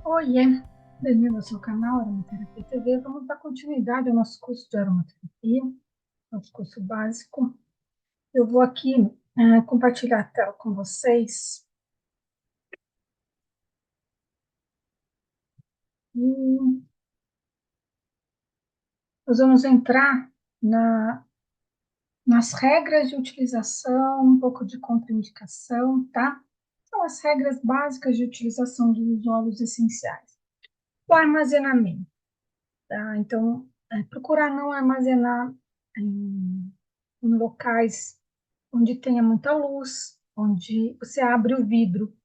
Oiê, bem-vindo ao seu canal Aromaterapia TV. Vamos dar continuidade ao nosso curso de aromaterapia, nosso curso básico. Eu vou aqui compartilhar a tela com vocês. E nós vamos entrar nas regras de utilização, um pouco de contraindicação, tá? São as regras básicas de utilização dos óleos essenciais. O armazenamento, tá? Então, procurar não armazenar em locais onde tenha muita luz, onde você abre o vidro,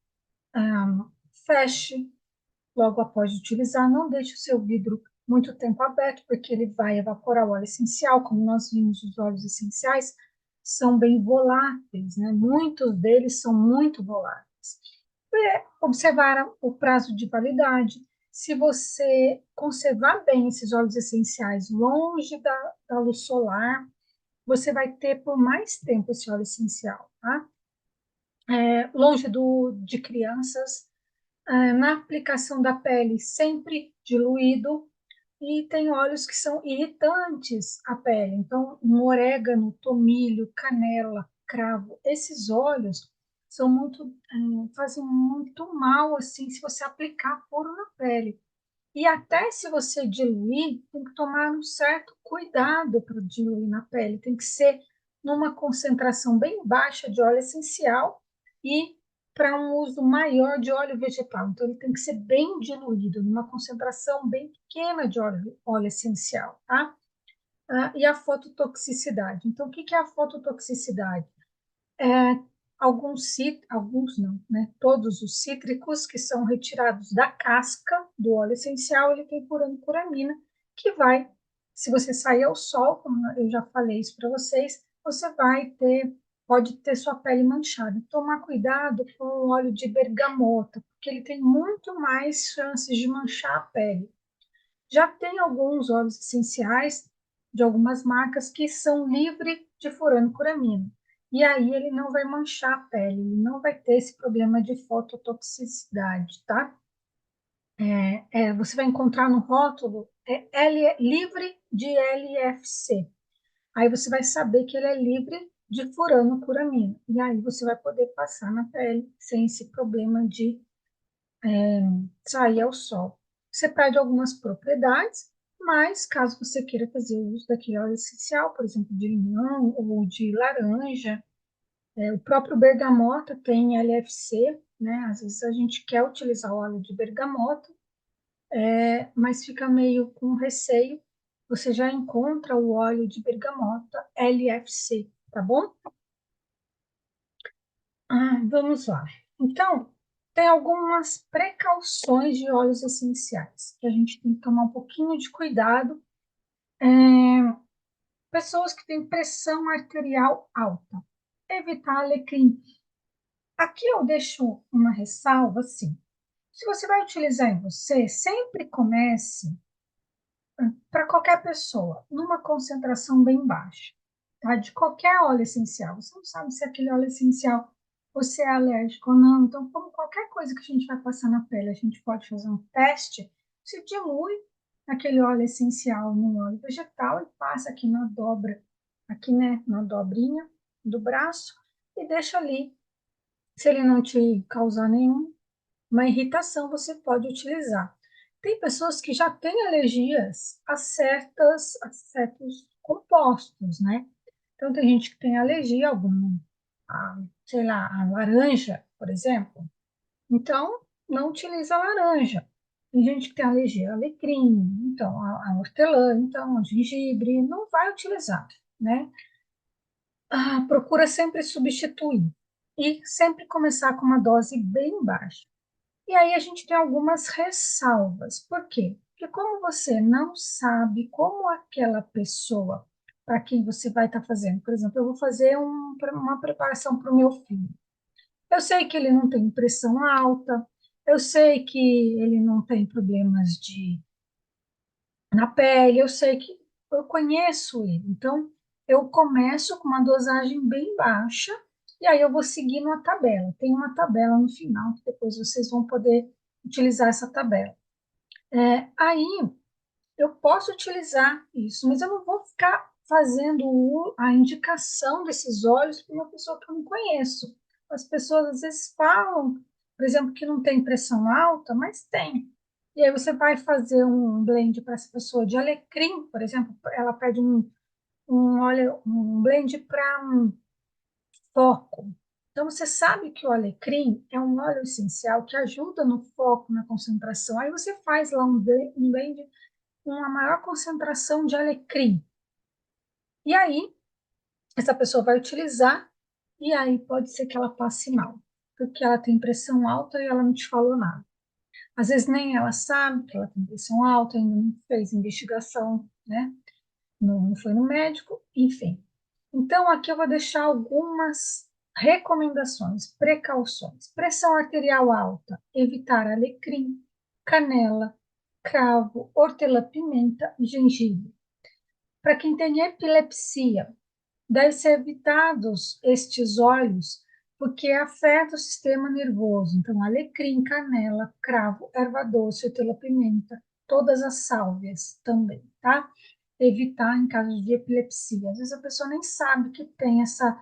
feche logo após utilizar, não deixe o seu vidro muito tempo aberto, porque ele vai evaporar o óleo essencial, como nós vimos, os óleos essenciais são bem voláteis, né? Muitos deles são muito voláteis. Observar o prazo de validade. Se você conservar bem esses óleos essenciais longe da luz solar, você vai ter por mais tempo esse óleo essencial, tá? Longe de crianças, na aplicação da pele, sempre diluído, e tem óleos que são irritantes à pele, então, um orégano, tomilho, canela, cravo, esses óleos são fazem muito mal, assim, se você aplicar puro na pele. E até se você diluir, tem que tomar um certo cuidado para diluir na pele. Tem que ser numa concentração bem baixa de óleo essencial e para um uso maior de óleo vegetal. Então, ele tem que ser bem diluído, numa concentração bem pequena de óleo essencial, tá? E a fototoxicidade. Então, o que é a fototoxicidade? Alguns não, né? Todos os cítricos que são retirados da casca do óleo essencial, ele tem furanucuramina, que vai, se você sair ao sol, como eu já falei isso para vocês, você pode ter sua pele manchada. Tomar cuidado com o óleo de bergamota, porque ele tem muito mais chances de manchar a pele. Já tem alguns óleos essenciais de algumas marcas que são livres de furanucuramina. E aí ele não vai manchar a pele, ele não vai ter esse problema de fototoxicidade, tá? Você vai encontrar no rótulo livre de LFC. Aí você vai saber que ele é livre de furanucuramina. E aí você vai poder passar na pele sem esse problema de sair ao sol. Você perde algumas propriedades, mas caso você queira fazer uso daquele óleo essencial, por exemplo, de limão ou de laranja, o próprio bergamota tem LFC, né? Às vezes a gente quer utilizar o óleo de bergamota, mas fica meio com receio. Você já encontra o óleo de bergamota LFC, tá bom? Vamos lá. Então, tem algumas precauções de óleos essenciais que a gente tem que tomar um pouquinho de cuidado. Pessoas que têm pressão arterial alta, evitar alecrim. Aqui eu deixo uma ressalva assim. Se você vai utilizar em você, sempre comece para qualquer pessoa, numa concentração bem baixa, tá? De qualquer óleo essencial. Você não sabe se aquele óleo essencial você é alérgico ou não. Então, como qualquer coisa que a gente vai passar na pele, a gente pode fazer um teste, se dilui aquele óleo essencial no óleo vegetal e passa aqui na dobra, aqui, né, na dobrinha do braço e deixa ali. Se ele não te causar nenhuma irritação, você pode utilizar. Tem pessoas que já têm alergias a certos compostos, né? Então, tem gente que tem alergia a algum, sei lá, a laranja, por exemplo. Então, não utiliza a laranja. Tem gente que tem alergia a alecrim, então, a hortelã, então, a gengibre, não vai utilizar, né? Procura sempre substituir e sempre começar com uma dose bem baixa. E aí a gente tem algumas ressalvas. Por quê? Porque como você não sabe como aquela pessoa para quem você vai estar fazendo, por exemplo, eu vou fazer uma preparação para o meu filho. Eu sei que ele não tem pressão alta, eu sei que ele não tem problemas na pele, eu conheço ele. Então, eu começo com uma dosagem bem baixa e aí eu vou seguindo a tabela. Tem uma tabela no final que depois vocês vão poder utilizar essa tabela. Aí eu posso utilizar isso, mas eu não vou ficar fazendo a indicação desses óleos para uma pessoa que eu não conheço. As pessoas às vezes falam, por exemplo, que não tem pressão alta, mas tem. E aí você vai fazer um blend para essa pessoa de alecrim, por exemplo, ela pede um óleo, um blend para foco. Então, você sabe que o alecrim é um óleo essencial que ajuda no foco, na concentração. Aí você faz lá um blend com uma maior concentração de alecrim. E aí, essa pessoa vai utilizar, e aí pode ser que ela passe mal, porque ela tem pressão alta e ela não te falou nada. Às vezes nem ela sabe que ela tem pressão alta, ainda não fez investigação, né? Não foi no médico, enfim. Então, aqui eu vou deixar algumas recomendações, precauções. Pressão arterial alta, evitar alecrim, canela, cravo, hortelã-pimenta e gengibre. Para quem tem epilepsia, deve ser evitados estes óleos porque afeta o sistema nervoso. Então, alecrim, canela, cravo, erva doce, hortelã-pimenta, todas as sálvias também, tá? Evitar em casos de epilepsia. Às vezes a pessoa nem sabe que tem essa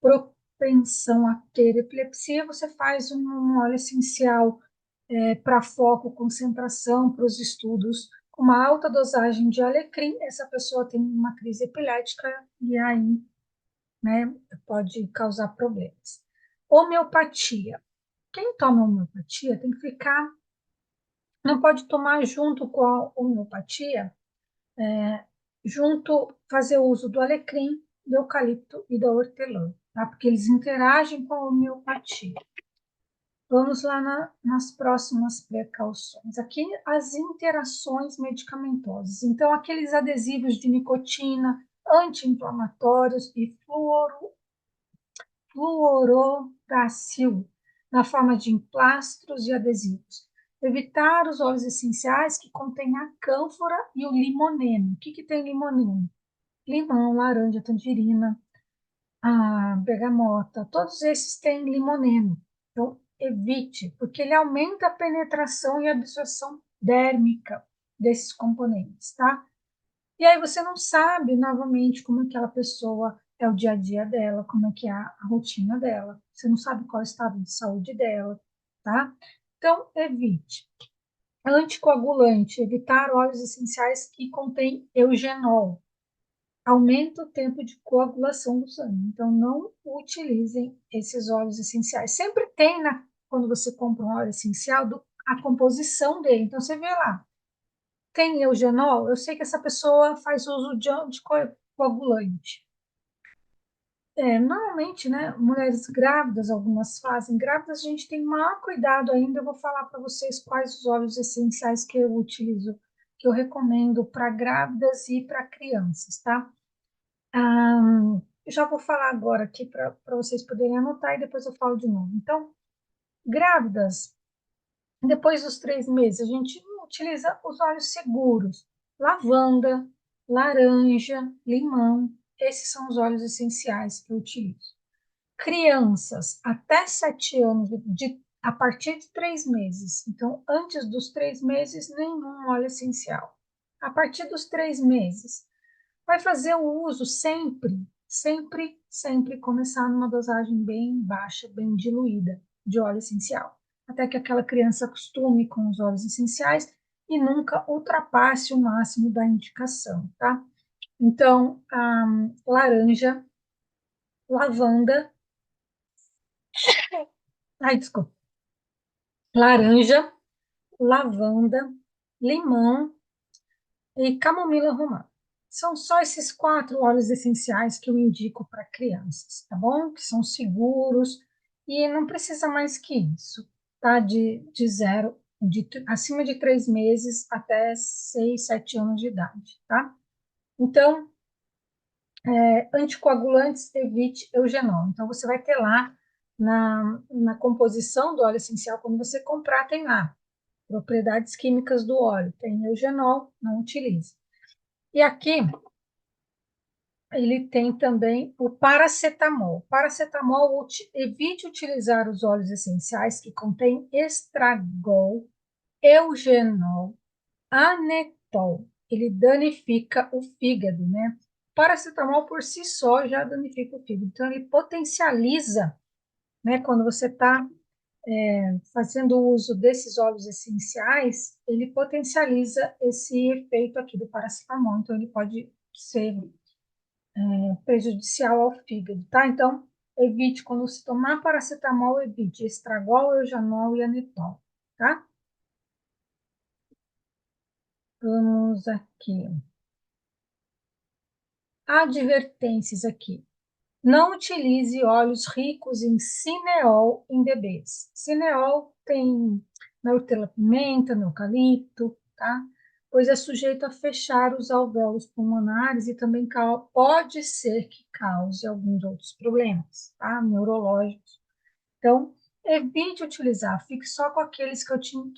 propensão a ter epilepsia, você faz um óleo essencial para foco, concentração, para os estudos, com uma alta dosagem de alecrim, essa pessoa tem uma crise epilética e aí, né, pode causar problemas. Homeopatia. Quem toma homeopatia tem que ficar, não pode tomar junto com a homeopatia, fazer uso do alecrim, do eucalipto e da hortelã, tá? Porque eles interagem com a homeopatia. Vamos lá nas próximas precauções. Aqui, as interações medicamentosas. Então, aqueles adesivos de nicotina, anti-inflamatórios e fluorotacil, na forma de emplastros e adesivos. Evitar os óleos essenciais que contêm a cânfora e o limoneno. O que tem limoneno? Limão, laranja, tangerina, a bergamota, todos esses têm limoneno. Então, evite, porque ele aumenta a penetração e absorção dérmica desses componentes, tá? E aí você não sabe, novamente, como aquela pessoa é o dia a dia dela, como é que é a rotina dela. Você não sabe qual é o estado de saúde dela, tá? Então, evite. Anticoagulante, evitar óleos essenciais que contêm eugenol, aumenta o tempo de coagulação do sangue. Então, não utilizem esses óleos essenciais. Sempre tem, quando você compra um óleo essencial, a composição dele. Então, você vê lá, tem eugenol, eu sei que essa pessoa faz uso de anticoagulante. Normalmente, né, mulheres grávidas, algumas fazem. Grávidas, a gente tem maior cuidado ainda. Eu vou falar para vocês quais os óleos essenciais que eu utilizo, que eu recomendo para grávidas e para crianças, tá? Já vou falar agora aqui para vocês poderem anotar e depois eu falo de novo. Então, grávidas, depois dos 3 meses, a gente utiliza os óleos seguros: lavanda, laranja, limão. Esses são os óleos essenciais que eu utilizo. Crianças até 7 anos, a partir de 3 meses. Então, antes dos 3 meses, nenhum óleo essencial. A partir dos 3 meses, vai fazer o uso sempre começar numa dosagem bem baixa, bem diluída de óleo essencial, até que aquela criança acostume com os óleos essenciais e nunca ultrapasse o máximo da indicação, tá? Então, laranja, lavanda, desculpa, laranja, lavanda, limão e camomila romana. São só esses 4 óleos essenciais que eu indico para crianças, tá bom? Que são seguros e não precisa mais que isso, tá? De zero, acima de 3 meses até 6, 7 anos de idade, tá? Então, anticoagulantes, evite eugenol. Então, você vai ter lá na composição do óleo essencial, quando você comprar, tem lá propriedades químicas do óleo. Tem eugenol, não utilize. E aqui ele tem também o paracetamol. Paracetamol, evite utilizar os óleos essenciais que contêm estragol eugenol, anetol. Ele danifica o fígado, né? Paracetamol por si só já danifica o fígado. Então, ele potencializa, né? Quando você está fazendo uso desses óleos essenciais, ele potencializa esse efeito aqui do paracetamol. Então, ele pode ser prejudicial ao fígado, tá? Então, evite, quando você tomar paracetamol, evite estragol, eugenol e anetol, tá? Vamos aqui. Advertências aqui. Não utilize óleos ricos em cineol em bebês. Cineol tem na hortelã-pimenta, no eucalipto, tá? Pois é sujeito a fechar os alvéolos pulmonares e também pode ser que cause alguns outros problemas, tá? Neurológicos. Então, evite utilizar, fique só com aqueles que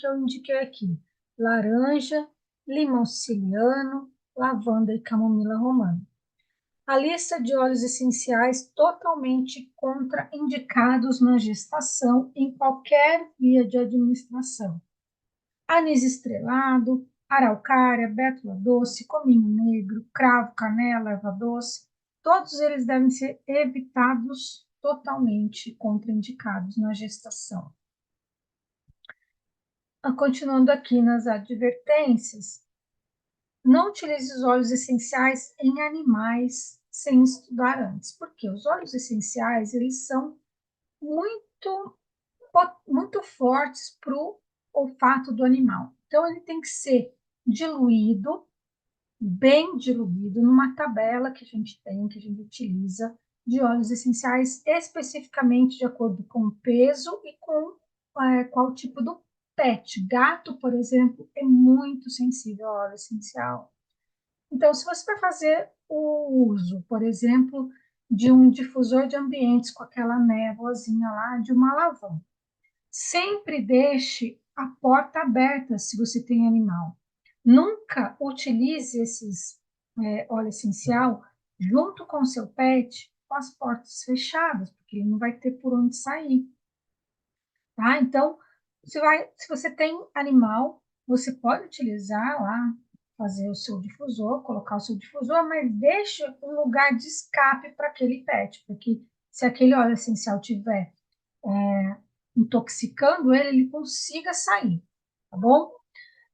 eu indiquei aqui: laranja, limão siciliano, lavanda e camomila romana. A lista de óleos essenciais totalmente contraindicados na gestação em qualquer via de administração: anis estrelado, araucária, bétula doce, cominho negro, cravo, canela, erva doce. Todos eles devem ser evitados, totalmente contraindicados na gestação. Continuando aqui nas advertências, não utilize os óleos essenciais em animais sem estudar antes, porque os óleos essenciais eles são muito, muito fortes para o olfato do animal. Então, ele tem que ser diluído, bem diluído, numa tabela que a gente tem, que a gente utiliza, de óleos essenciais, especificamente de acordo com o peso e com qual tipo do pet. Gato, por exemplo, é muito sensível ao óleo essencial. Então, se você vai fazer o uso, por exemplo, de um difusor de ambientes com aquela névoazinha lá de uma lavanda, sempre deixe a porta aberta se você tem animal. Nunca utilize esses óleo essencial junto com o seu pet com as portas fechadas, porque ele não vai ter por onde sair, tá? Então, se você tem animal, você pode utilizar lá, fazer o seu difusor, colocar o seu difusor, mas deixe um lugar de escape para aquele pet, porque se aquele óleo essencial tiver intoxicando ele, ele consiga sair, tá bom?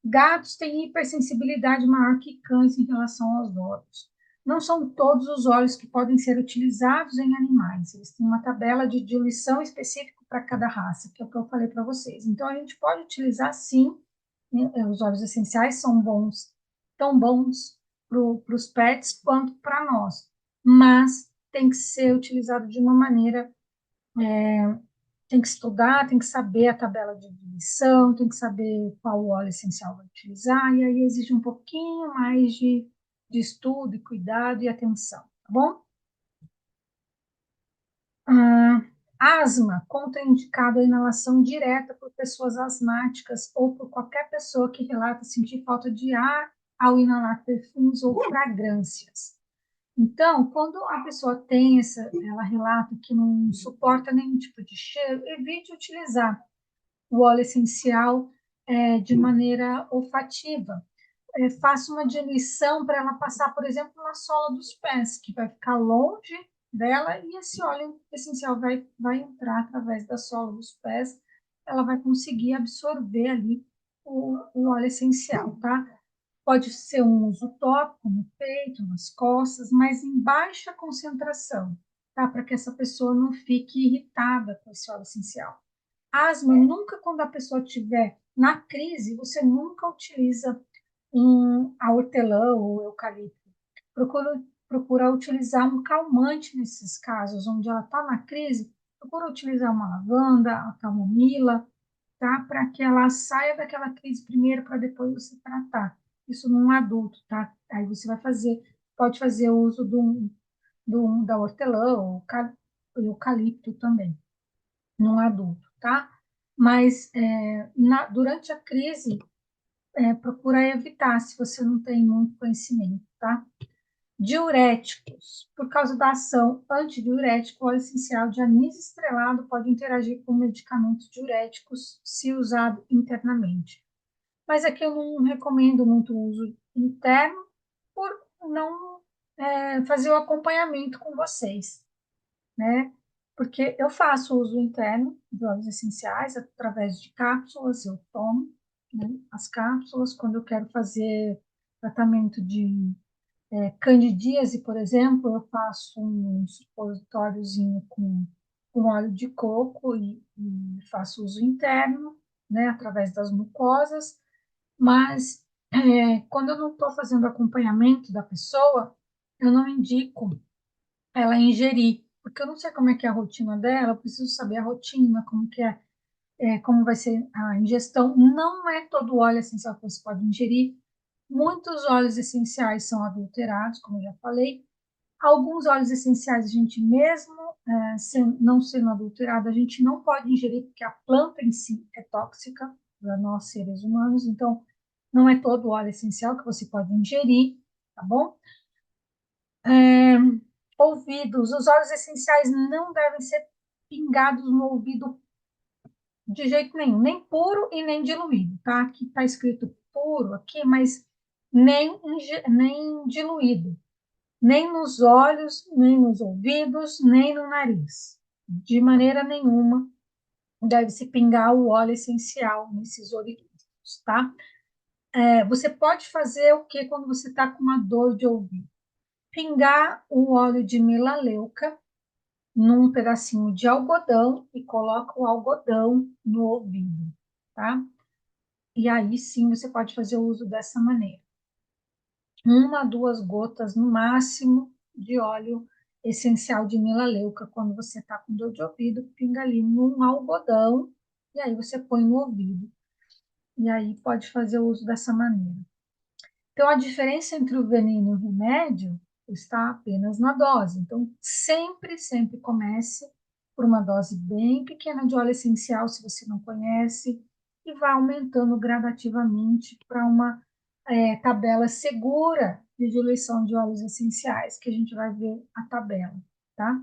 Gatos têm hipersensibilidade maior que cães em relação aos óleos. Não são todos os óleos que podem ser utilizados em animais. Eles têm uma tabela de diluição específica para cada raça, que é o que eu falei para vocês. Então, a gente pode utilizar, sim, os óleos essenciais são bons, tão bons para os pets quanto para nós, mas tem que ser utilizado de uma maneira tem que estudar, tem que saber a tabela de diluição, tem que saber qual óleo essencial vai utilizar, e aí exige um pouquinho mais de estudo, e cuidado e atenção, tá bom? Asma, contraindicado a inalação direta por pessoas asmáticas ou por qualquer pessoa que relata sentir falta de ar ao inalar perfumes ou fragrâncias. Então, quando a pessoa tem ela relata que não suporta nenhum tipo de cheiro, evite utilizar o óleo essencial de maneira olfativa. Faça uma diluição para ela passar, por exemplo, na sola dos pés, que vai ficar longe dela e esse óleo essencial vai entrar através da sola dos pés, ela vai conseguir absorver ali o óleo essencial, tá? Pode ser um uso tópico no peito, nas costas, mas em baixa concentração, tá? Para que essa pessoa não fique irritada com esse óleo essencial. Asma, nunca quando a pessoa estiver na crise, você nunca utiliza a hortelã ou eucalipto. Procura utilizar um calmante nesses casos, onde ela está na crise, procura utilizar uma lavanda, a camomila, tá? Para que ela saia daquela crise primeiro, para depois você tratar. Isso num adulto, tá? Aí você pode fazer uso da hortelã ou eucalipto também, num adulto, tá? Mas durante a crise, procura evitar, se você não tem muito conhecimento, tá? Diuréticos. Por causa da ação antidiurética, o óleo essencial de anis estrelado pode interagir com medicamentos diuréticos se usado internamente. mas aqui eu não recomendo muito o uso interno por não fazer o acompanhamento com vocês, né? Porque eu faço uso interno de óleos essenciais através de cápsulas, eu tomo, né, as cápsulas quando eu quero fazer tratamento de candidíase, por exemplo, eu faço um supositóriozinho com óleo de coco e faço uso interno, né, através das mucosas, mas quando eu não estou fazendo acompanhamento da pessoa, eu não indico ela ingerir, porque eu não sei como é que é a rotina dela, eu preciso saber a rotina, como que como vai ser a ingestão. Não é todo óleo essencial que você pode ingerir. Muitos óleos essenciais são adulterados, como eu já falei. Alguns óleos essenciais, a gente mesmo não sendo adulterado, a gente não pode ingerir, porque a planta em si é tóxica para nós, seres humanos. Então, não é todo óleo essencial que você pode ingerir, tá bom? Ouvidos. Os óleos essenciais não devem ser pingados no ouvido de jeito nenhum, nem puro e nem diluído, tá? Aqui está escrito puro aqui, mas nem diluído, nem nos olhos, nem nos ouvidos, nem no nariz. De maneira nenhuma deve-se pingar o óleo essencial nesses orifiços, tá? Você pode fazer o que quando você está com uma dor de ouvido? Pingar o óleo de melaleuca num pedacinho de algodão e coloca o algodão no ouvido, tá? E aí sim você pode fazer o uso dessa maneira. 1 a 2 gotas no máximo de óleo essencial de melaleuca. Quando você está com dor de ouvido, pinga ali num algodão e aí você põe no ouvido. E aí pode fazer o uso dessa maneira. Então, a diferença entre o veneno e o remédio está apenas na dose. Então, sempre comece por uma dose bem pequena de óleo essencial, se você não conhece, e vá aumentando gradativamente para uma tabela segura de diluição de óleos essenciais, que a gente vai ver a tabela, tá?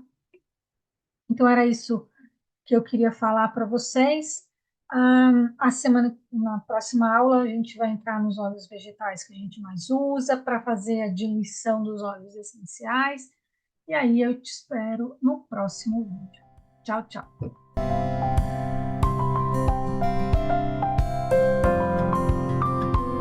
Então, era isso que eu queria falar para vocês. Na próxima aula, a gente vai entrar nos óleos vegetais que a gente mais usa para fazer a diluição dos óleos essenciais. E aí eu te espero no próximo vídeo. Tchau, tchau.